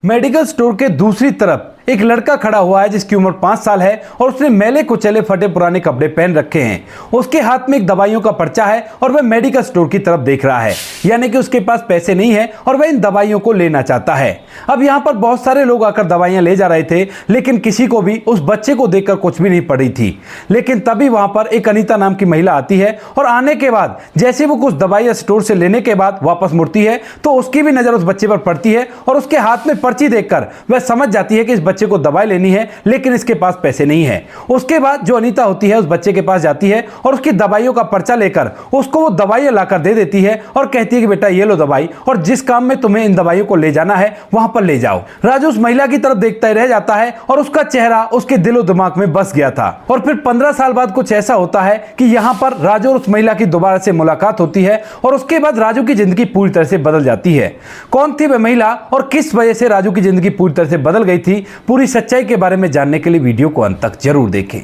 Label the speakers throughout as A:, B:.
A: Medical store के दूसरी तरफ एक लड़का खड़ा हुआ है जिसकी उम्र 5 साल है और उसने मैले कुचले फटे पुराने कपड़े पहन रखे हैं। उसके हाथ में एक दवाइयों का पर्चा है और वह मेडिकल स्टोर की तरफ देख रहा है, यानी कि उसके पास पैसे नहीं है और वह इन दवाइयों को लेना चाहता है। अब यहाँ पर बहुत सारे लोग आकर दवाइयां ले जा रहे थे, लेकिन किसी को भी उस बच्चे को देखकर कुछ भी नहीं पड़ी थी। लेकिन तभी वहां पर एक अनीता नाम की महिला आती है और आने के बाद जैसे वो कुछ दवाइयां स्टोर से लेने के बाद वापस मुड़ती है तो उसकी भी नजर उस बच्चे पर पड़ती है और उसके हाथ में पर्ची देखकर वह समझ जाती है कि इस बच्चे को दवाई लेनी है, लेकिन इसके पास पैसे नहीं है। उसके बाद जो अनीता होती है उस बच्चे के पास जाती है और उसकी दवाइयों का पर्चा लेकर उसको वो दवाइयां लाकर दे देती है और कहती है कि बेटा ये लो दवाई, और जिस काम में तुम्हें इन दवाइयों को ले जाना है वहां पर ले जाओ। राजू उस महिला की तरफ देखता ही रह जाता है और उसका चेहरा उसके दिलो दिमाग में बस गया था। और फिर 15 साल बाद कुछ ऐसा होता है कि यहाँ पर राजू और उस महिला की दोबारा से मुलाकात होती है और उसके बाद राजू की जिंदगी पूरी तरह से बदल जाती है। कौन थी वह महिला और किस वजह से राजू की जिंदगी पूरी तरह से बदल गई थी, पूरी सच्चाई के बारे में जानने के लिए वीडियो को अंत तक जरूर देखें।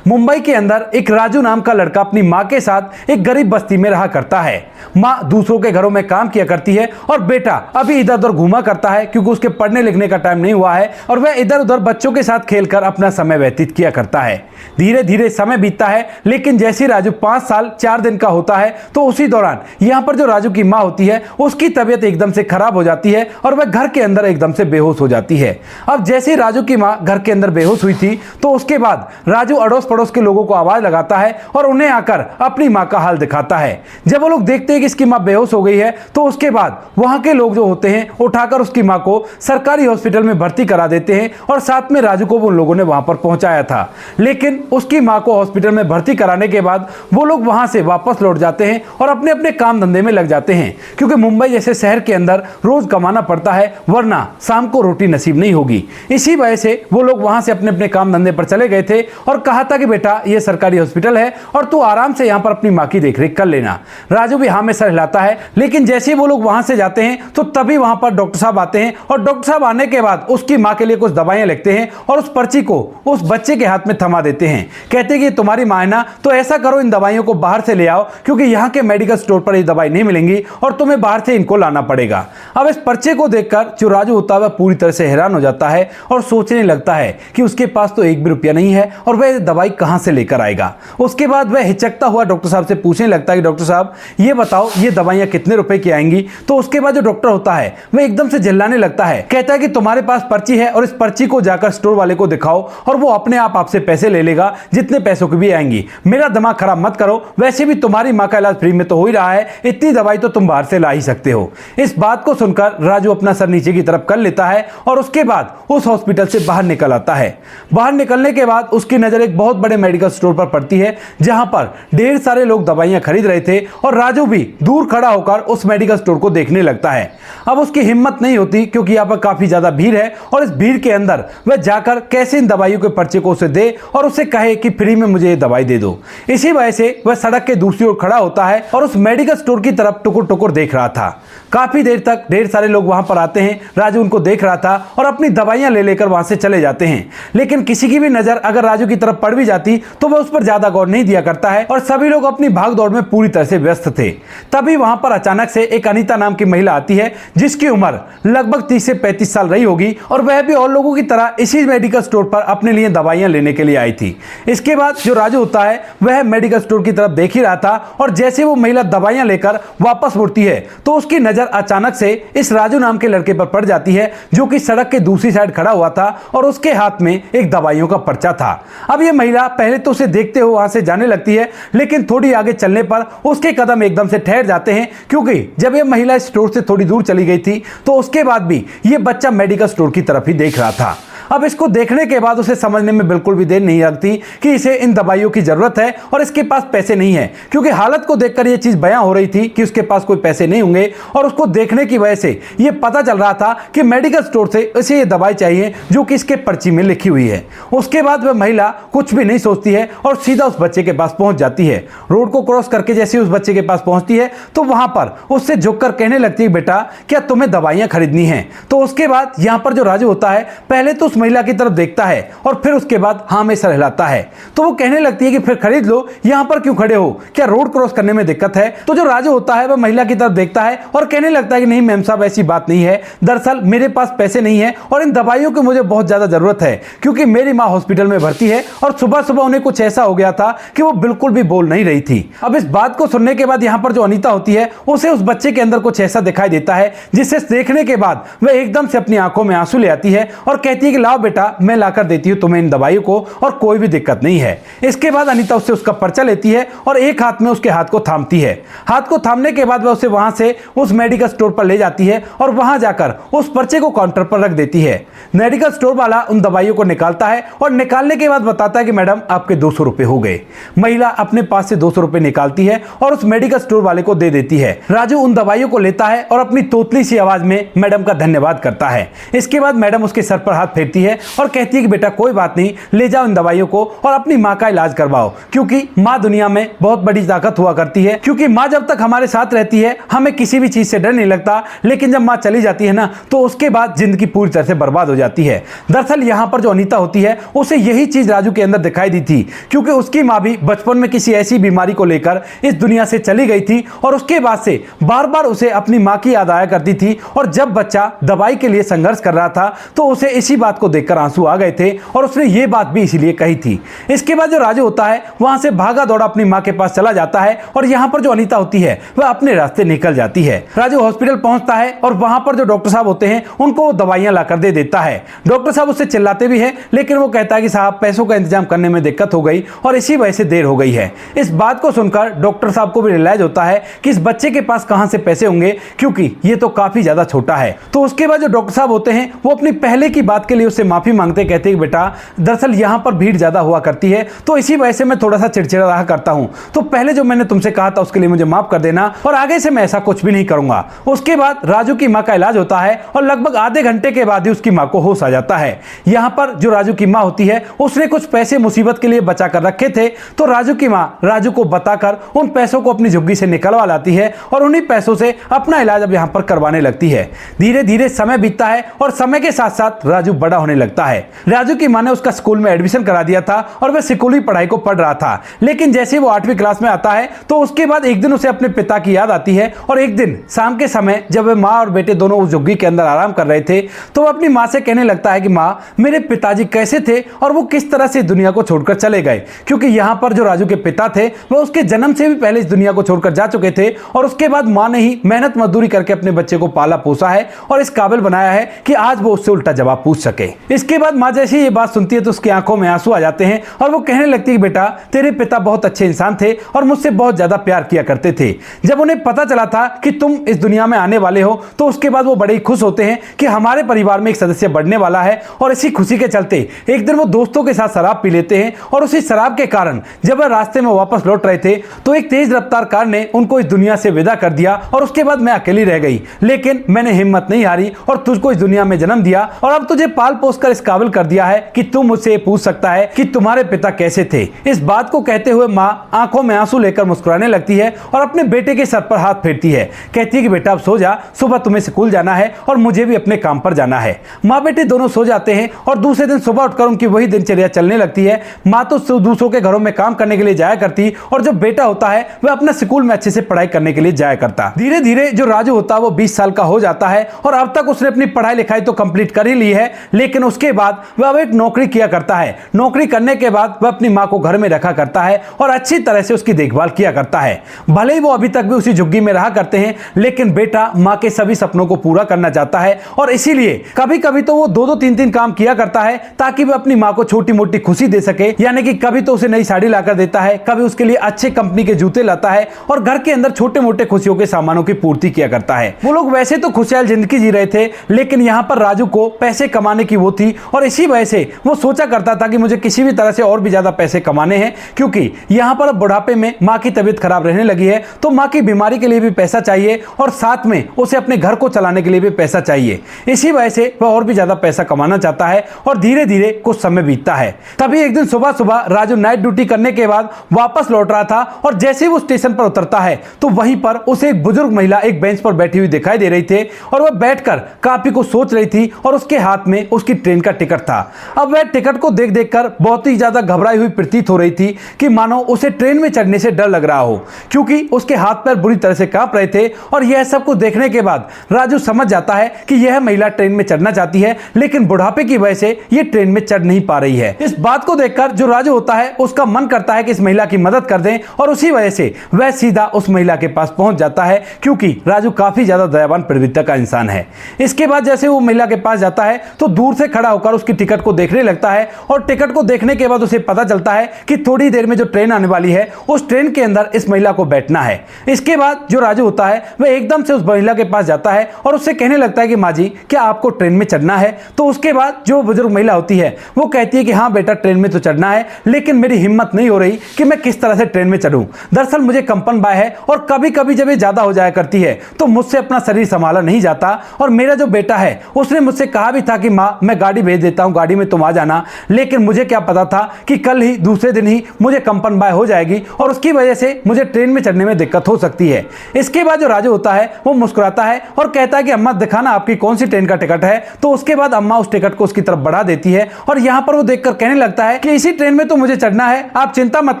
A: मुंबई के अंदर एक राजू नाम का लड़का अपनी मां के साथ एक गरीब बस्ती में रहा करता है। मां दूसरों के घरों में काम किया करती है और बेटा अभी इधर उधर घूमा करता है क्योंकि उसके पढ़ने लिखने का टाइम नहीं हुआ है और वह इधर उधर बच्चों के साथ खेलकर अपना समय व्यतीत किया करता है। धीरे धीरे समय बीतता है, लेकिन जैसे राजू 5 साल 4 दिन का होता है तो उसी दौरान यहाँ पर जो राजू की माँ होती है उसकी तबीयत एकदम से खराब हो जाती है और वह घर के अंदर एकदम से बेहोश हो जाती है। अब जैसे राजू की माँ घर के अंदर बेहोश हुई थी तो उसके बाद राजू अड़ोस पड़ोस के लोगों को आवाज लगाता है और उन्हें आकर अपनी माँ का हाल दिखाता है। जब वो लोग देखते हैं कि इसकी माँ बेहोश हो गई है तो उसके बाद वहां के लोग जो होते हैं उठाकर उसकी माँ को सरकारी हॉस्पिटल में भर्ती करा देते हैं और साथ में राजू को उन लोगों ने वहां पर पहुंचाया था। लेकिन उसकी माँ को हॉस्पिटल में भर्ती कराने के बाद वो लोग वहां से वापस लौट जाते हैं और अपने अपने काम धंधे में लग जाते हैं, क्योंकि मुंबई जैसे शहर के अंदर रोज कमाना पड़ता है वरना शाम को रोटी नसीब नहीं होगी। इसी वजह से वो लोग वहां से अपने अपने काम धंधे पर चले गए थे और कहा था कि बेटा ये सरकारी हॉस्पिटल है और तू आराम से यहाँ पर अपनी माँ की देखरेख कर लेना। राजू भी हाँ में सर हिलाता है, लेकिन जैसे ही वो लोग वहां से जाते हैं तो तभी वहां पर डॉक्टर साहब आते हैं और डॉक्टर साहब आने के बाद उसकी माँ के लिए कुछ दवाइयां लिखते हैं और उस पर्ची को उस बच्चे के हाथ में थमा देते हैं। कहते हैं कि तुम्हारी माँ है ना, तो ऐसा करो इन दवाइयों को बाहर से ले आओ क्योंकि यहाँ के मेडिकल स्टोर पर ये दवाई नहीं मिलेंगी और तुम्हें बाहर से इनको लाना पड़ेगा। अब इस पर्चे को देखकर जो राजू होता है वह पूरी तरह से हैरान हो जाता है और सोचने लगता है कि उसके पास तो एक भी रुपया नहीं है और वह दवाई कहां से लेकर आएगा। उसके बाद वह हिचकता हुआ डॉक्टर साहब से पूछने लगता है कि डॉक्टर साहब ये बताओ ये दवाइयां कितने रुपए की आएंगी। तो उसके बाद जो डॉक्टर होता है वह एकदम से चिल्लाने लगता है, कहता है कि तुम्हारे पास पर्ची है और इस पर्ची को जाकर स्टोर वाले को दिखाओ और वो अपने आप आपसे पैसे ले लेगा, जितने पैसों की भी आएंगी। मेरा दिमाग खराब मत करो, वैसे भी तुम्हारी माँ का इलाज फ्री में तो हो ही रहा है, इतनी दवाई तो तुम बाहर से ला ही सकते हो। इस बात को सुनकर राजू अपना सर नीचे की तरफ कर लेता है और उसके बाद उस हॉस्पिटल से बाहर निकल आता है। बाहर निकलने के बाद उसकी नजर एक बहुत बड़े मेडिकल स्टोर पर पड़ती है जहां पर ढेर सारे लोग दवाइयां खरीद रहे थे और राजू भी दूर खड़ा होकर उस मेडिकल स्टोर को देखने लगता है। अब उसकी हिम्मत नहीं होती क्योंकि यहाँ पर काफी ज्यादा भीड़ है और इस भीड़ के अंदर वह जाकर कैसे इन दवाइयों के पर्चे को उसे दे और उसे कहे कि फ्री में मुझे ये दवाई दे दो। इसी वजह से वह सड़क के दूसरी ओर खड़ा होता है और उस मेडिकल स्टोर की तरफ टुकुर टुकुर देख रहा था। काफी देर तक ढेर सारे लोग वहां पर आते हैं, राजू उनको देख रहा था और अपनी दवाइयां ले लेकर वहां से चले जाते हैं। लेकिन किसी की भी नजर अगर राजू की तरफ पड़ भी जाती तो वह उस पर ज्यादा गौर नहीं दिया करता है और सभी लोग अपनी भाग दौड़ में पूरी तरह से व्यस्त थे। तभी वहां पर अचानक से एक अनीता नाम की महिला आती है जिसकी उम्र लगभग 30 से 35 साल रही होगी और वह भी और लोगों की तरह इसी मेडिकल स्टोर पर अपने लिए दवाइयां लेने के लिए आई थी। इसके बाद जो राजू होता है वह मेडिकल स्टोर की तरफ देख ही रहा था और जैसे वो महिला दवाइयां लेकर वापस मुड़ती है तो उसकी नजर अचानक से इस राजू नाम के लड़के पर पड़ जाती है जो कि सड़क के दूसरी साइड खड़ा हुआ था और उसके हाथ में एक दवाइयों का पर्चा था। अब यह महिला पहले तो उसे देखते हुए वहां से जाने लगती है, लेकिन थोड़ी आगे चलने पर उसके कदम एकदम से ठहर जाते हैं क्योंकि जब यह महिला स्टोर से थोड़ी दूर चली गई थी तो उसके बाद भी यह बच्चा मेडिकल स्टोर की तरफ ही देख रहा था। अब इसको देखने के बाद उसे समझने में बिल्कुल भी देर नहीं लगती कि इसे इन दवाइयों की जरूरत है और इसके पास पैसे नहीं है, क्योंकि हालत को देखकर यह चीज बयां हो रही थी कि उसके पास कोई पैसे नहीं होंगे और उसको देखने की वजह से यह पता चल रहा था कि मेडिकल स्टोर से इसे ये दवाई चाहिए जो कि इसके पर्ची में लिखी हुई है। उसके बाद वह महिला कुछ भी नहीं सोचती है और सीधा उस बच्चे के पास पहुंच जाती है। रोड को क्रॉस करके जैसे उस बच्चे के पास पहुंचती है तो वहां पर उससे झुककर कहने लगती है, बेटा क्या तुम्हें दवाइयां खरीदनी है। तो उसके बाद यहां पर जो राजू होता है पहले तो उस महिला की तरफ देखता है और फिर उसके बाद हाँ में सर हिलाता है। तो वो कहने लगती है कि फिर खरीद लो, यहाँ पर क्यों खड़े हो, क्या रोड क्रॉस करने में दिक्कत है। तो जो राजू होता है वह महिला की तरफ देखता है और कहने लगता है कि नहीं मैम साहब ऐसी बात नहीं है, दरअसल मेरे पास पैसे नहीं है और इन दवाइयों की मुझे बहुत ज्यादा जरूरत है क्योंकि मेरी माँ हॉस्पिटल में भर्ती है और सुबह सुबह उन्हें कुछ ऐसा हो गया था कि वो बिल्कुल भी बोल नहीं रही थी। अब इस बात को सुनने के बाद यहाँ पर जो अनीता होती है उसे उस बच्चे के अंदर कुछ ऐसा दिखाई देता है जिसे देखने के बाद वह एकदम से अपनी आंखों में आंसू ले आती है और कहती है कि लाओ बेटा मैं लाकर देती हूँ तुम्हें इन दवाइयों को और कोई भी दिक्कत नहीं है। इसके बाद अनीता उससे उसका पर्चा लेती है और एक हाथ में उसके हाथ को थामती है। हाथ को थामने के बाद वह उसे वहां से उस मेडिकल स्टोर पर ले जाती है और वहां जाकर उस पर्चे को काउंटर पर रख देती है। मेडिकल स्टोर वाला उन दवाइयों को निकालता है और निकालने के बाद बताता है कि मैडम आपके 200 रुपए हो गए। महिला अपने पास से 200 रुपए निकालती है और उस मेडिकल स्टोर वाले को दे देती है। राजू उन दवाइयों को लेता है और अपनी तोतली सी आवाज में मैडम का धन्यवाद करता है। इसके बाद मैडम उसके सर पर हाथ फेरती है और कहती है कि बेटा कोई बात नहीं, ले जाओ इन दवाइयों को और अपनी माँ का इलाज करवाओ क्योंकि माँ दुनिया में बहुत बड़ी ताकत हुआ करती है। क्योंकि माँ जब तक हमारे साथ रहती है हमें किसी भी चीज से डर नहीं लगता, लेकिन जब माँ चली जाती है ना तो उसके बाद जिंदगी पूरी तरह से बर्बाद हो जाती है। दरअसल यहाँ पर जो अनीता होती है उसे यही चीज राजू के अंदर दिखाई दी थी क्योंकि उसकी माँ भी बचपन में किसी ऐसी बीमारी को लेकर इस दुनिया से चली गई थी और उसके बाद से बार बार उसे अपनी माँ की याद आया करती थी और जब बच्चा दवाई के लिए संघर्ष कर रहा था तो उसे इसी बात को देखकर आंसू आ गए थे और उसने ये बात भी इसीलिए कही थी। इसके बाद जो राजू होता है वहां से भागा दौड़ा अपनी माँ के पास चला जाता है और यहाँ पर जो अनीता होती है वह अपने रास्ते निकल जाती है। राजू हॉस्पिटल पहुंचता है और वहां पर जो डॉक्टर साहब होते हैं उनको वो दवाइयां लाकर दे देता है। डॉक्टर साहब उससे चिल्लाते भी हैं लेकिन वो कहता है कि साहब पैसों का इंतजाम करने में दिक्कत हो गई और इसी वजह से देर हो गई है। इस बात को सुनकर डॉक्टर साहब को भी रियलाइज होता है कि इस बच्चे के पास कहां से पैसे होंगे क्योंकि ये तो काफी ज्यादा छोटा है। तो उसके बाद जो डॉक्टर साहब होते हैं वो अपनी पहले की बात के लिए उससे माफी मांगते, कहते हैं बेटा दरअसल यहाँ पर भीड़ ज्यादा हुआ करती है तो इसी वजह से मैं थोड़ा सा चिड़चिड़ा रहा करता हूँ, तो पहले जो मैंने तुमसे कहा था उसके लिए मुझे माफ कर देना और आगे से मैं ऐसा कुछ भी नहीं करूंगा। उसके बाद राजू की माँ का इलाज होता है और लगभग आधे घंटे के बाद ही उसकी माँ को होश आ जाता है। यहाँ पर जो राजू की माँ होती है उसने कुछ पैसे मुसीबत के लिए बचा कर रखे थे तो राजू की माँ राजू को बताकर उन पैसों को अपनी झुग्गी से निकलवा लाती है और उन्हीं पैसों से अपना इलाज अब यहाँ पर करवाने लगती है। धीरे धीरे समय बीतता है और समय के साथ साथ राजू बड़ा होने लगता है। राजू की माँ ने उसका स्कूल में एडमिशन करा दिया था और वह स्कूली पढ़ाई को पढ़ रहा था, लेकिन जैसे वो 8वीं क्लास में आता है तो उसके बाद एक दिन उसे अपने पिता की याद आती है और एक दिन शाम के समय जब वे माँ और बेटे दोनों उस झुग्गी के अंदर आराम कर रहे थे तो वो अपनी माँ से कहने लगता है कि माँ मेरे पिताजी कैसे थे और वो किस तरह से दुनिया को छोड़कर चले गए, क्योंकि यहाँ पर जो राजू के पिता थे वह उसके जन्म से भी पहले इस दुनिया को छोड़कर जा चुके थे और उसके बाद माँ ने ही मेहनत मजदूरी करके अपने बच्चे को पाला पोसा है और इस काबिल बनाया है कि आज वो उससे उल्टा जवाब पूछ सके। इसके बाद माँ जैसे ये बात सुनती है तो उसकी आंखों में आंसू आ जाते हैं और वो कहने लगती है बेटा तेरे पिता बहुत अच्छे इंसान थे और मुझसे बहुत ज्यादा प्यार किया करते थे। जब उन्हें पता चला था कि तुम इस दुनिया में आने वाले हो तो उसके बाद वो बड़े ही खुश होते हैं कि हमारे परिवार में एक सदस्य बढ़ने वाला है और इसी खुशी के चलते एक दिन वो दोस्तों के साथ शराब पी लेते हैं और उसी शराब के कारण जब वह रास्ते में वापस लौट रहे थे तो एक तेज रफ्तार कार ने उनको इस दुनिया से विदा कर दिया और उसके बाद मैं अकेली रह गई, लेकिन मैंने हिम्मत नहीं हारी और तुझको इस दुनिया में जन्म दिया और अब तुझे पाल पोस कर इस काबिल कर दिया है कि तुम मुझसे पूछ सकता है कि तुम्हारे पिता कैसे थे। इस बात को कहते हुए माँ आंखों में आंसू लेकर मुस्कुराने लगती है और अपने बेटे के सर पर हाथ फेरती है, कहती है कि बेटा अब सो जा, सुबह तुम्हें स्कूल जाना है और मुझे भी अपने काम पर जाना है। माँ बेटे दोनों सो जाते हैं और दूसरे दिन सुबह उठकर उनकी वही दिनचर्या चलने लगती है। माँ तो दूसरों के घरों में काम करने के लिए जाया करती और जो बेटा होता है वह अपना स्कूल में अच्छे से पढ़ाई करने के लिए जाया करता। धीरे धीरे जो राजू होता है वो 20 साल का हो जाता है और अब तक उसने अपनी पढ़ाई लिखाई तो कंप्लीट कर ही ली है, लेकिन उसके बाद वह अब एक नौकरी किया करता है। नौकरी करने के बाद वह अपनी माँ को घर में रखा करता है और अच्छी तरह से उसकी देखभाल किया करता है। भले ही वो अभी तक भी उसी झुग्गी में रहा करते हैं, लेकिन बेटा माँ के सभी सपनों को पूरा करना चाहता है और इसीलिए कभी कभी तो वो 2-2 3-3 काम किया करता है ताकि वह अपनी माँ को छोटी मोटी खुशी दे सके। यानी कि कभी तो उसे नई साड़ी लाकर देता है, कभी उसके लिए अच्छे कंपनी के जूते लाता है और घर के अंदर छोटे मोटे खुशियों के सामानों की पूर्ति किया करता है। वो लोग वैसे तो खुशहाल जिंदगी जी रहे थे, लेकिन यहाँ पर राजू को पैसे कमाने की वो थी और इसी वजह से वो सोचा करता था कि मुझे किसी भी तरह से और भी ज्यादा पैसे कमाने हैं, क्योंकि यहाँ पर अब बुढ़ापे में माँ की तबीयत खराब रहने लगी है तो माँ की बीमारी के लिए भी पैसा चाहिए और साथ में उसे अपने घर को चलाने के लिए भी पैसा चाहिए। इसी वजह से वह और भी ज्यादा पैसा कमाना चाहता है और धीरे धीरे कुछ समय बीतता है। तभी एक दिन सुबह सुबह राजू नाइट ड्यूटी करने के बाद वापस लौट रहा था और जैसे ही वो स्टेशन पर उतरता है तो वहीं पर उसे एक बुजुर्ग महिला एक बेंच पर बैठी हुई दिखाई दे रही थी और वह बैठकर काफी कुछ सोच रही थी और उसके हाथ में उसकी ट्रेन का टिकट था। अब वह टिकट को देख देखकर बहुत ही ज्यादा घबराई हुई प्रतीत हो रही थी कि मानो उसे ट्रेन में चढ़ने से डर लग रहा हो, क्योंकि उसके हाथ पैर बुरी तरह से कांप रहे थे। और यह सब कुछ देखने के बाद राजू समझ जाता है कि यह महिला ट्रेन में चढ़ना चाहती है, लेकिन बुढ़ापे की वजह से यह ट्रेन में चढ़ नहीं पा रही है। इस बात को देखकर जो राजू होता है उसका मन करता है कि इस महिला की मदद कर दें, और उसी वजह से वह सीधा उस महिला के पास पहुंच जाता है, क्योंकि राजू काफी ज्यादा दयावान प्रवृत्ति का इंसान है। इसके बाद जैसे वो महिला के पास जाता है तो दूर से खड़ा होकर उसकी टिकट को देखने लगता है, और टिकट को देखने के बाद उसे पता चलता है कि थोड़ी देर में जो ट्रेन आने वाली है उस ट्रेन के अंदर इस महिला को बैठना है। इसके बाद जो राजू होता है वह एकदम से उस महिला के पास जाता है और उससे कहने लगता है कि माँ जी, क्या आपको ट्रेन में चढ़ना है? तो उसके बाद जो बुजुर्ग महिला होती है वो कहती है कि हाँ बेटा, ट्रेन में तो चढ़ना है, लेकिन मेरी हिम्मत नहीं हो रही कि मैं किस तरह से ट्रेन में चढ़ूं। दरअसल मुझे कंपन बाय है, और कभी कभी जब ये ज्यादा हो जाया करती है तो मुझसे अपना शरीर संभाला नहीं जाता, और मेरा जो बेटा है उसने मुझसे कहा भी था कि माँ मैं गाड़ी भेज देता हूँ, गाड़ी में तुम आ जाना, लेकिन मुझे क्या पता था कि कल ही दूसरे दिन ही मुझे कंपन बाय हो जाएगी और उसकी वजह से मुझे ट्रेन में चढ़ने में दिक्कत हो सकती है। इसके बाद जो राजू होता है वो मुस्कुराता है और कहता है कि अम्मा दिखाना आपकी कौन सी ट्रेन का टिकट है। तो उसके बाद अम्मा उस टिकट को उसकी तरफ बढ़ा देती है, और यहाँ पर वो देखकर कहने लगता है कि इसी ट्रेन में तो मुझे चढ़ना है, आप चिंता मत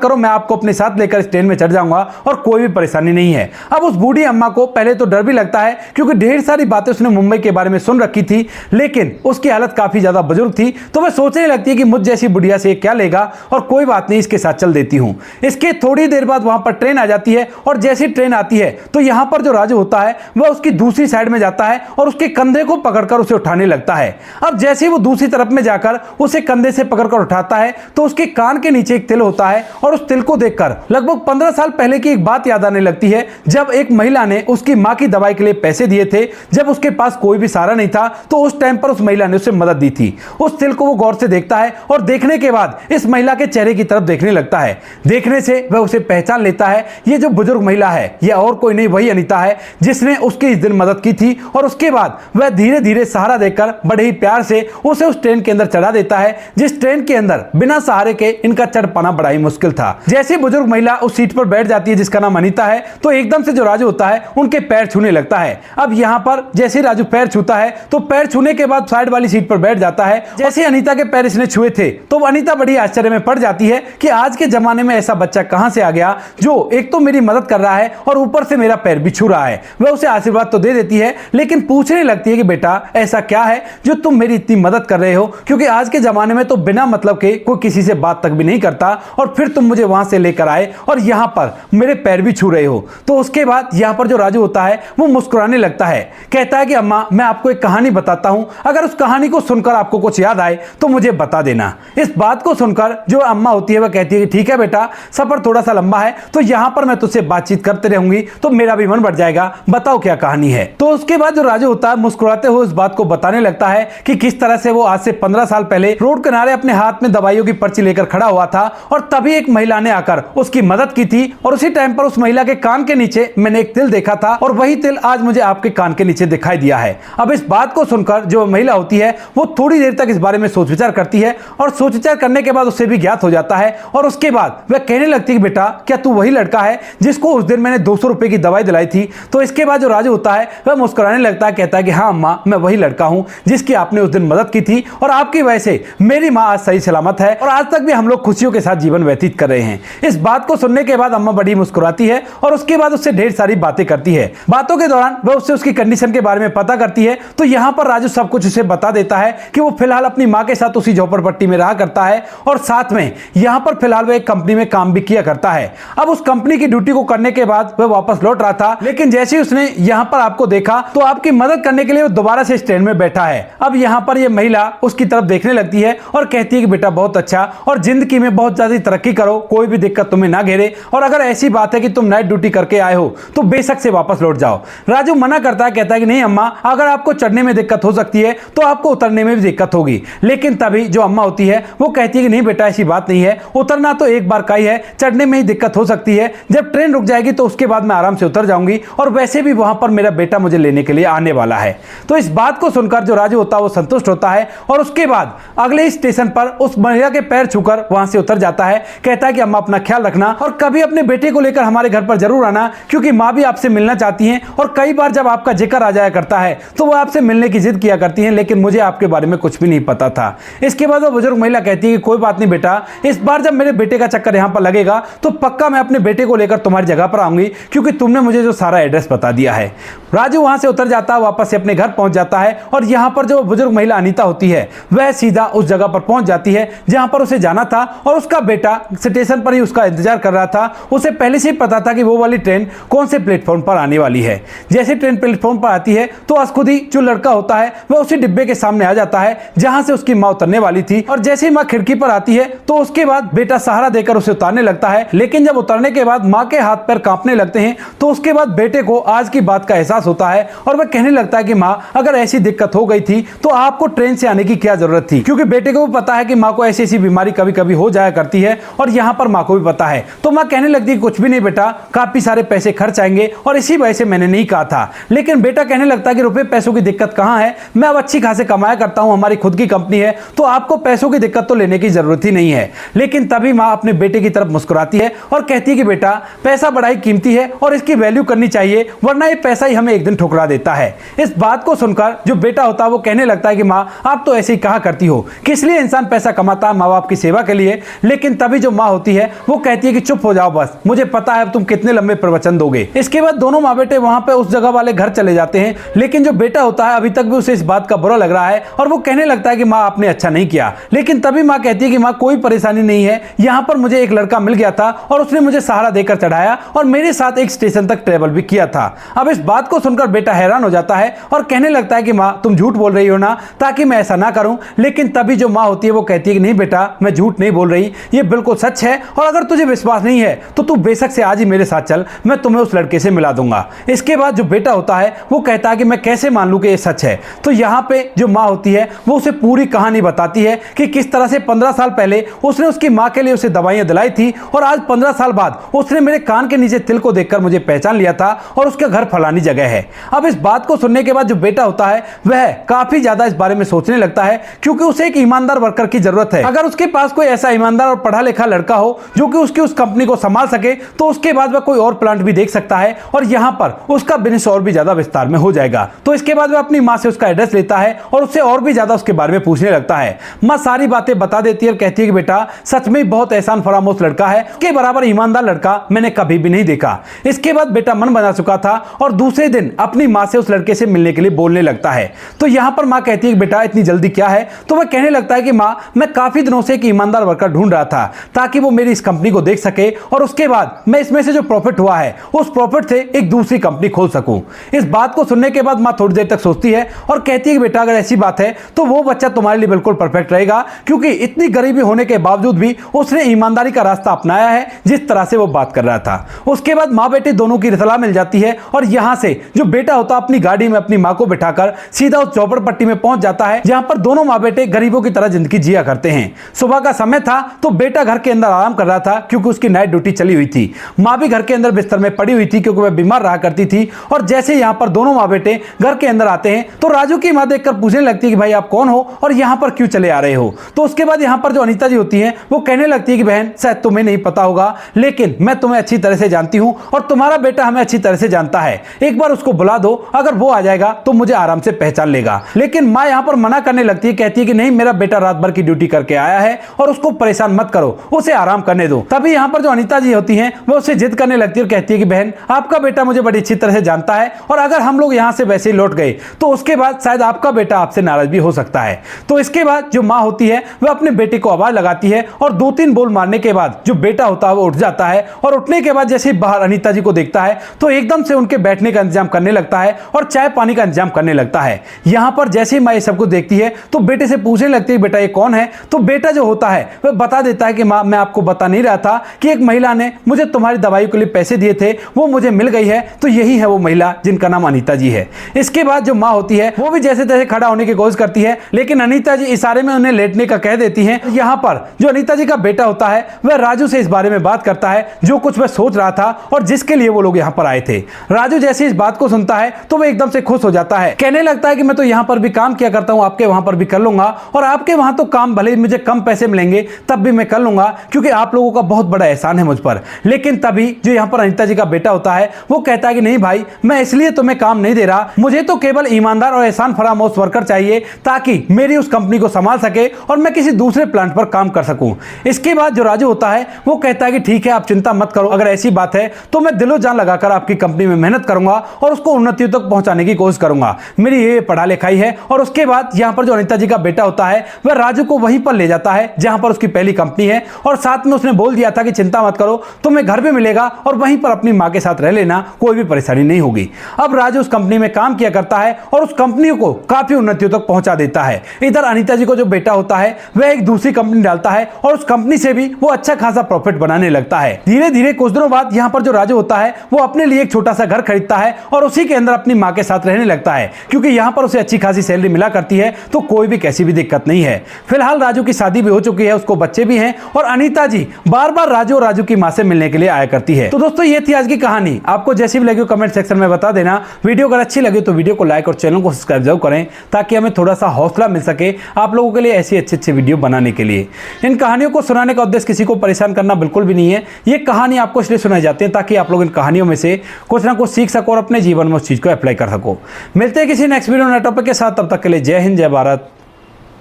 A: करो, मैं आपको अपने साथ लेकर इस ट्रेन में चढ़ जाऊंगा और कोई भी परेशानी नहीं है। अब उस बूढ़ी अम्मा को पहले तो डर भी लगता है, क्योंकि ढेर सारी बातें उसने मुंबई के बारे में सुन रखी थी, लेकिन उसकी हालत काफी ज्यादा बुजुर्ग थी, तो वह सोचने लगती है कि मुझ जैसी बुढ़िया से क्या लेगा, और कोई बात नहीं, इसके साथ चल देती हूं। इसके थोड़ी देर बाद वहां पर ट्रेन आ जाती है, और जैसी ट्रेन आती है तो यहां पर जो राजू होता है वह उसकी दूसरी साइड में जाता है और उसके कंधे को पकड़कर उसे उठाने लगता है। अब जैसे वो दूसरी तरफ में जाकर उसे कंधे से पकड़कर उठाता है तो उसके कान के नीचे एक तिल होता है, और उस तिल को देखकर लगभग 15 साल पहले की एक बात याद आने लगती है, जब एक महिला ने उसकी मां की दवाई के लिए पैसे दिए थे। जब उसके पास कोई भी सहारा नहीं था तो उस टाइम पर उस महिला ने उसे मदद दी थी। उस तिल को वो गौर से देखता है, और देखने के बाद इस महिला के चेहरे की तरफ देखने लगता है। देखने से वह उसे पहचान लेता है, ये जो बुजुर्ग महिला है यह और कोई नहीं, वही अनीता है जिसने उसकी इस दिन मदद की थी। और उसके बाद वह धीरे धीरे सहारा देकर बड़े ही प्यार से उसे उस ट्रेन के अंदर चढ़ा देता है, जिस ट्रेन के अंदर बिना सहारे के इनका चढ़ पाना बड़ा ही मुश्किल था। जैसे बुजुर्ग महिला उस सीट पर बैठ जाती है जिसका नाम अनीता है, तो एकदम से जो राजू होता है उनके पैर छूने लगता है। अब यहाँ पर जैसे राजू पैर छूता है तो पैर छूने के बाद साइड वाली सीट पर बैठ जाता है। जैसे अनीता के पैर इसने छुए थे तो अनीता बड़ी आश्चर्य में पड़ जाती है कि आज के जमाने में ऐसा बच्चा कहां से आ गया जो एक तो मेरी मदद कर रहा है और ऊपर से मेरा पैर भी छू रहा है। वह उसे आशीर्वाद तो दे देती है, लेकिन पूछने लगती है कि बेटा ऐसा क्या है जो तुम मेरी इतनी मदद कर रहे हो, क्योंकि आज के जमाने में तो बिना मतलब के कोई किसी से बात तक भी नहीं करता, और फिर तुम मुझे वहां से लेकर आए और यहां पर मेरे पैर भी छू रहे हो। तो उसके बाद यहां पर जो राजू होता है वो मुस्कुराने लगता है, कहता है कि अम्मा मैं आपको एक कहानी बताता हूं, अगर उस कहानी को सुनकर आपको कुछ याद आए तो मुझे बता देना। इस बात को सुनकर जो अम्मा होती है वह कहती है कि ठीक है बेटा, सफर थोड़ा सा लंबा है तो यहां पर मैं तुझसे बातचीत करते रहूंगी तो मेरा भी मन बढ़ जाएगा, बताओ क्या कहानी है। तो उसके बाद जो राजू होता है मुस्कुराते हुए इस बात को बताने लगता है कि किस तरह से वो आज से 15 साल पहले रोड किनारे अपने हाथ में दवाइयों की पर्ची लेकर खड़ा हुआ था, और तभी एक महिला ने आकर उसकी मदद की थी, और उसी टाइम पर उस महिला के कान के नीचे मैंने एक तिल देखा था, और वही तिल आज मुझे आपके कान के नीचे दिखाई दिया है। अब इस बात को सुनकर जो महिला होती है वो थोड़ी देर तक इस बारे में सोच विचार करती है, और सोच विचार करने के बाद उसे भी ज्ञात हो जाता है, और उसके बाद वह कहने लगती है कि बेटा क्या तू वही लड़का है जिसको उस दिन मैंने 200 रुपए की दवाई दिलाई थी। तो इसके बाद जो राजू होता है वह मुस्कुराने लगता है, कहता है कि हाँ अम्मा मैं वही लड़का हूं जिसकी आपने उस दिन मदद की थी, और आपकी वजह से मेरी माँ आज सही सलामत है, और आज तक भी हम लोग खुशियों के साथ जीवन व्यतीत कर रहे हैं। इस बात को सुनने के बाद अम्मा बड़ी मुस्कुराती है, और उसके बाद उससे ढेर सारी बातें करती है। बातों के दौरान वह उससे उसकी कंडीशन के बारे में पता करती है, तो यहाँ पर राजू सब कुछ उसे बता देता है कि वो फिलहाल अपनी माँ के साथ उसी झोपड़पट्टी में रहा करता है, और साथ में यहाँ पर फिलहाल वह एक कंपनी में काम भी किया करता है। अब उस कंपनी की ड्यूटी को करने के बाद वह वापस लौट रहा था, लेकिन जैसे ही उसने यहाँ पर आपको देखा तो आपकी मदद करने के लिए वो दोबारा से स्टैंड में बैठा है। अब यहाँ पर यह महिला उसकी तरफ देखने लगती है और कहती है कि बेटा बहुत अच्छा, और जिंदगी में बहुत ज्यादा तरक्की करो, कोई भी दिक्कत तुम्हें ना घेरे, और अगर ऐसी बात है कि तुम नाइट ड्यूटी करके आए हो तो बेशक से वापस लौट जाओ। राजू मना करता है, कहता है कि नहीं अम्मा, अगर आपको चढ़ने में दिक्कत हो सकती है तो आपको उतरने में भी दिक्कत होगी। लेकिन तभी जो अम्मा होती है वो कहती है कि नहीं बेटा ऐसी बात नहीं है, उतरना तो एक बार का ही है, चढ़ने में ही दिक्कत हो सकती है, जब ट्रेन रुक जाएगी तो उसके बाद मैं आराम से उतर जाऊंगी, और वैसे भी वहां पर मेरा बेटा मुझे लेने के लिए आने वाला है। तो इस बात को सुनकर जो राजू होता है वो संतुष्ट होता है, और उसके बाद अगले स्टेशन पर उस महिला के पैर छूकर वहां से उतर जाता है। कहता है कि अम्मा अपना ख्याल रखना, और कभी अपने बेटे को लेकर हमारे घर पर जरूर आना, क्योंकि माँ भी आपसे मिलना चाहती हैं, और कई बार जब आपका जिक्र आ जाया करता है तो वो आपसे मिलने की जिद किया करती हैं, लेकिन मुझे आपके बारे में कुछ भी नहीं पता था। इसके बाद वो बुजुर्ग महिला कहती है कि कोई बात नहीं बेटा, इस बार जब मेरे बेटे का चक्कर यहाँ पर लगेगा तो पक्का मैं अपने बेटे को लेकर तुम्हारी जगह पर आऊंगी, क्योंकि तुमने मुझे जो सारा एड्रेस बता दिया है। राजू वहां से उतर जाता है, वापस से अपने घर पहुंच जाता है और यहाँ पर जो बुजुर्ग महिला अनीता होती है वह सीधा उस जगह पर पहुंच जाती है जहां पर उसे जाना था, और उसका बेटा स्टेशन पर ही उसका इंतजार कर रहा था। उसे पहले से ही पता था कि वो वाली ट्रेन कौन से प्लेटफॉर्म पर आने वाली है। जैसे ट्रेन प्लेटफॉर्म पर आती है तो असखुदी जो लड़का होता है वह उसी डिब्बे के सामने आ जाता है जहां से उसकी मां उतरने वाली थी, और जैसे ही मां खिड़की पर आती है तो उसके बाद बेटा सहारा देकर उसे उतारने लगता है। लेकिन जब उतरने के बाद मां के हाथ पैर कांपने लगते हैं तो उसके बाद बेटे को आज की बात का एहसास होता है और वह कहने लगता है कि मां, अगर ऐसी दिक्कत हो गई थी तो आपको ट्रेन से आने की क्या जरूरत थी, क्योंकि बेटे को भी पता है कि मां को ऐसी ऐसी बीमारी कभी कभी हो जाया करती है और यहां पर मां को भी पता है। तो मां कहने लगती है कुछ भी नहीं बेटा, काफी सारे पैसे खर्च आएंगे और इसी वजह से मैंने नहीं कहा था। लेकिन बेटा कहने लगता है कि रुपए पैसों की दिक्कत कहां है, मैं अब अच्छी खासे कमाया करता हूं, हमारी खुद की कंपनी है, तो आपको पैसों की दिक्कत तो लेने की जरूरत ही नहीं है। लेकिन तभी मां अपने बेटे की तरफ मुस्कुराती है और कहती है कि बेटा, पैसा बड़ा ही कीमती है और इसकी वैल्यू करनी चाहिए, वरना ये पैसा ही हमें एक दिन ठुकरा देता है। इस बात को सुनकर जो बेटा होता है वो कहने लगता है कि मां, आप तो ऐसे ही कहा करती हो, किस लिए इंसान पैसा कमाता है, माँ बाप की सेवा के लिए। लेकिन तभी जो माँ होती है वो कहती है कि चुप हो जाओ बस, मुझे पता है तुम कितने लंबे प्रवचन दोगे। इसके बाद दोनों माँ बेटे वहां पे उस जगह वाले घर चले जाते हैं। लेकिन जो बेटा होता है अभी तक भी उसे इस बात का बुरा लग रहा है और वो कहने लगता है कि माँ, आपने अच्छा नहीं किया। लेकिन तभी माँ कहती है कि माँ, कोई परेशानी नहीं है, यहाँ पर मुझे एक लड़का मिल गया था और उसने मुझे सहारा देकर चढ़ाया और मेरे साथ एक स्टेशन तक ट्रेवल भी किया था। अब इस बात को सुनकर बेटा हैरान हो जाता है और कहने लगता है कि माँ, तुम झूठ बोल रही हो ना, ताकि मैं ऐसा ना करूं। लेकिन तभी जो माँ होती है वो कहती है कि नहीं बेटा, मैं झूठ नहीं बोल रही, ये बिल्कुल सच है, और अगर तुझे विश्वास नहीं है तो तू बेशक से आज ही मेरे साथ चल, मैं तुम्हें उस लड़के से मिला दूंगा। इसके बाद जो बेटा होता है वो कहता है कि मैं कैसे मान लूं कि ये सच है। तो यहाँ पे जो माँ होती है वो उसे पूरी कहानी बताती है कि किस तरह से 15 साल पहले उसने उसकी माँ के लिए उसे दवाइयां दिलाई थी और आज 15 साल बाद उसने मेरे कान के नीचे तिल को देखकर मुझे पहचान लिया था और उसका घर फलानी जगह है। अब इस बात को सुनने के बाद जो बेटा होता है वह काफी ज्यादा इस बारे में सोचने लगता है, क्योंकि उसे एक ईमानदार वर्कर की जरूरत है। अगर उसके पास कोई ऐसा ईमानदार और पढ़ा लिखा लड़का हो जो कि उसकी उस कंपनी को संभाल सके तो उसके बाद वह कोई और प्लांट भी देख सकता है और यहाँ पर उसका बिजनेस और भी ज्यादा विस्तार में हो जाएगा। तो इसके बाद वह अपनी माँ से उसका एड्रेस लेता है और उससे और भी ज्यादा उसके बारे में पूछने लगता है। माँ सारी बातें बता देती है और कहती है कि बेटा, सच में बहुत एहसान फरामोश लड़का है, उसके बराबर ईमानदार लड़का मैंने कभी भी नहीं देखा। इसके बाद बेटा मन बना चुका था और दूसरे दिन अपनी माँ से उस लड़के से मिलने के लिए बोलने लगता है। तो यहाँ पर माँ कहती है कि बेटा, इतनी जल्दी क्या है। तो वह कहने लगता है कि माँ, मैं काफी दिनों से एक ईमानदार वर्कर ढूंढ रहा था ताकि वो मेरी इस कंपनी को देख सके और उसके बाद मैं इसमें से जो प्रॉफिट हुआ है उस प्रॉफिट से एक दूसरी कंपनी खोल सकूं। इस बात को सुनने के बाद माँ थोड़ी देर तक सोचती है और कहती है कि बेटा, अगर ऐसी बात है तो वो बच्चा तुम्हारे लिए बिल्कुल परफेक्ट रहेगा, क्योंकि इतनी गरीबी होने के बावजूद भी उसने ईमानदारी का रास्ता अपनाया है जिस तरह से वो बात कर रहा था। उसके बाद माँ बेटे दोनों की सलाह मिल जाती है और यहाँ से जो बेटा होता अपनी गाड़ी में अपनी माँ को बिठाकर सीधा उस झोपड़पट्टी में पहुंच जाता है जहां पर दोनों माँ बेटे गरीबों की तरह जिंदगी जिया करते हैं। सुबह का समय था तो बेटा घर के अंदर आराम कर रहा था क्योंकि उसकी नाइट ड्यूटी चली हुई थी। माँ भी घर के अंदर बिस्तर में पड़ी हुई थी क्योंकि वह बीमार रहा करती थी। और जैसे यहाँ पर दोनों माँ बेटे घर के अंदर आते हैं तो राजू की माँ देखकर पूछने लगती है कि भाई आप कौन हो और यहाँ पर क्यों चले आ रहे हो। तो उसके बाद यहाँ पर जो अनीता जी होती है वो कहने लगती है कि बहन, शायद तुम्हें नहीं पता होगा लेकिन मैं तुम्हें अच्छी तरह से जानती हूँ और तुम्हारा बेटा हमें अच्छी तरह से जानता है, एक बार उसको बुला दो, अगर वो आ जाएगा तो मुझे आराम से पहचान लेगा। लेकिन माँ यहाँ पर मना करने लगती है, कहती है कि नहीं, मेरा बेटा रात भर की ड्यूटी करके आया है और उसको परेशान मत करो, उसे आराम करने दो। तभी यहाँ पर जो अनीता जी होती हैं वो उससे जिद करने लगती है और कहती है कि बहन, आपका बेटा मुझे बड़ी अच्छी तरह से जानता है और अगर हम लोग यहाँ से वैसे ही लौट गए तो उसके बाद शायद आपका बेटा आपसे नाराज भी हो सकता है। तो इसके बाद जो माँ होती है वह अपने बेटे को आवाज लगाती है और 2-3 बोल मारने के बाद जो बेटा होता है वो उठ जाता है और उठने के बाद जैसे बाहर अनीता जी को देखता है तो एकदम से उनके बैठने का इंतजाम करने लगता है और चाय पानी का इंतजाम करने लगता है। यहाँ पर जैसे ही माँ ये सब कुछ देखती है तो बेटे से पूछने लगती है, बेटा ये कौन है। तो बेटा जो होता है वह बता देता है कि माँ, मैं आपको बता नहीं रहा था कि एक महिला ने मुझे तुम्हारी दवाई के लिए पैसे दिए थे, वो मुझे मिल गई है, तो यही है वो महिला जिनका नाम अनीता जी है। इसके बाद जो माँ होती है वो भी जैसे तैसे खड़ा होने की कोशिश करती है लेकिन अनीता जी इशारे में उन्हें लेटने का कह देती हैं। यहाँ पर जो अनीता जी का बेटा होता है वह राजू से इस बारे में बात करता है जो कुछ वह सोच रहा था और जिसके लिए वो लोग यहाँ पर आए थे। राजू जैसे इस बात को सुनता है तो वह एकदम से खुश हो जाता है, कहने लगता है कि मैं तो यहाँ पर भी काम किया करता हूँ, आपके वहां पर भी कर लूंगा और आपके वहां तो काम भले मुझे कम पैसे मिलेंगे तब भी मैं कर लूंगा क्योंकि आप लोगों का बहुत बड़ा एहसान है मुझ पर। लेकिन तभी जो यहाँ पर अनीता जी का बेटा होता है वो कहता है कि नहीं भाई, मैं इसलिए तुम्हें काम नहीं दे रहा, मुझे तो केवल ईमानदार और एहसान फरामोश वर्कर चाहिए चाहिए ताकि मेरी उस कंपनी को संभाल सके और मैं किसी दूसरे प्लांट पर काम कर सकूं। इसके बाद जो राजू होता है वो कहता है कि ठीक है, आप चिंता मत करो, अगर ऐसी बात है तो मैं दिलो जान लगाकर आपकी कंपनी में मेहनत करूंगा और उसको उन्नतियों तक पहुंचाने की कोशिश करूंगा। मेरी ये पढ़ा लिखाई है। और उसके बाद यहां पर जो अनीता जी का बेटा होता है वह राजू को वहीं पर ले जाता है जहां पर उसकी पहली कंपनी है, और साथ में उसने बोल दिया था कि चिंता मत करो, तुम्हें घर भी मिलेगा और वहीं पर अपनी मां के साथ रह लेना, कोई भी परेशानी नहीं होगी। अब राजू उस कंपनी में काम किया करता है और उस कंपनी को काफी उन्नतियों तक पहुंचा देता है। इधर अनीता जी को जो बेटा होता है वह एक दूसरी कंपनी डालता है और उस कंपनी से भी वो अच्छा खासा प्रॉफिट बनाने लगता है। धीरे धीरे कुछ दिनों बाद यहां पर जो राजू होता है वो अपने लिए एक छोटा सा घर खरीदता है और उसी के अंदर अपनी मां के साथ रहने लगता है, क्योंकि यहां पर उसे अच्छी खासी सैलरी मिला करती है, तो कोई भी कैसी भी दिक्कत नहीं है। फिलहाल राजू की शादी भी हो चुकी है, उसको बच्चे भी हैं और अनीता जी बार बार राजू और राजू की मां से मिलने के लिए आया करती है। तो दोस्तों ये थी आज की कहानी। आपको जैसी भी लगी कमेंट सेक्शन में बता देना। वीडियो अगर अच्छी लगी तो वीडियो को लाइक और चैनल को सब्सक्राइब जरूर करें ताकि हमें थोड़ा सा हौसला मिल सके आप लोगों के लिए ऐसी अच्छी वीडियो बनाने के लिए। इन कहानियों को सुनाने का उद्देश्य किसी को परेशान करना बिल्कुल भी नहीं है। ये कहानी आपको इसलिए सुनाई जाती है ताकि आप लोग इन कहानियों में से कुछ ना कुछ सीख सको और अपने जीवन में उस चीज को अप्लाई कर सको। मिलते हैं किसी नेक्स्ट वीडियो नए टॉपिक के साथ, तब तक के लिए जय हिंद, जय भारत,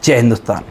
A: जय हिंदुस्तान।